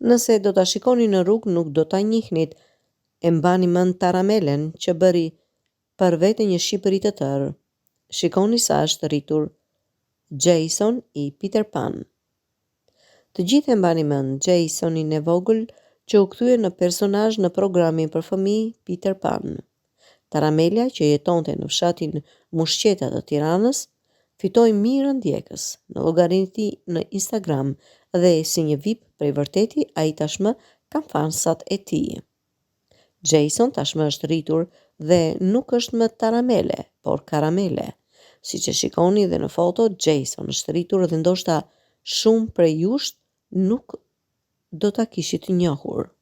Nëse do ta shikoni në rrugë nuk do ta njihnit. E mbani mend Taramelen që bëri për vete një Shqipëri të tërë. Shikoni sa është rritur Jason i Peter Pan. Të gjithë e mbani mend Jasonin e vogël që u kthye në personazh në programin për fëmijë Peter Pan. Taramela, që jetonte në fshatin Mushqeta të Tiranës, fitoi mirën ndjekës në llogarinë në Instagram dhe si një VIP prej vërteti ai tashmë ka fansat e tij. Jason tashmë është rritur dhe nuk është më Taramele, por Karamele. Siç e shikoni dhe në foto, Jason është rritur dhe ndoshta shumë prej jush nuk do ta kishit njohur.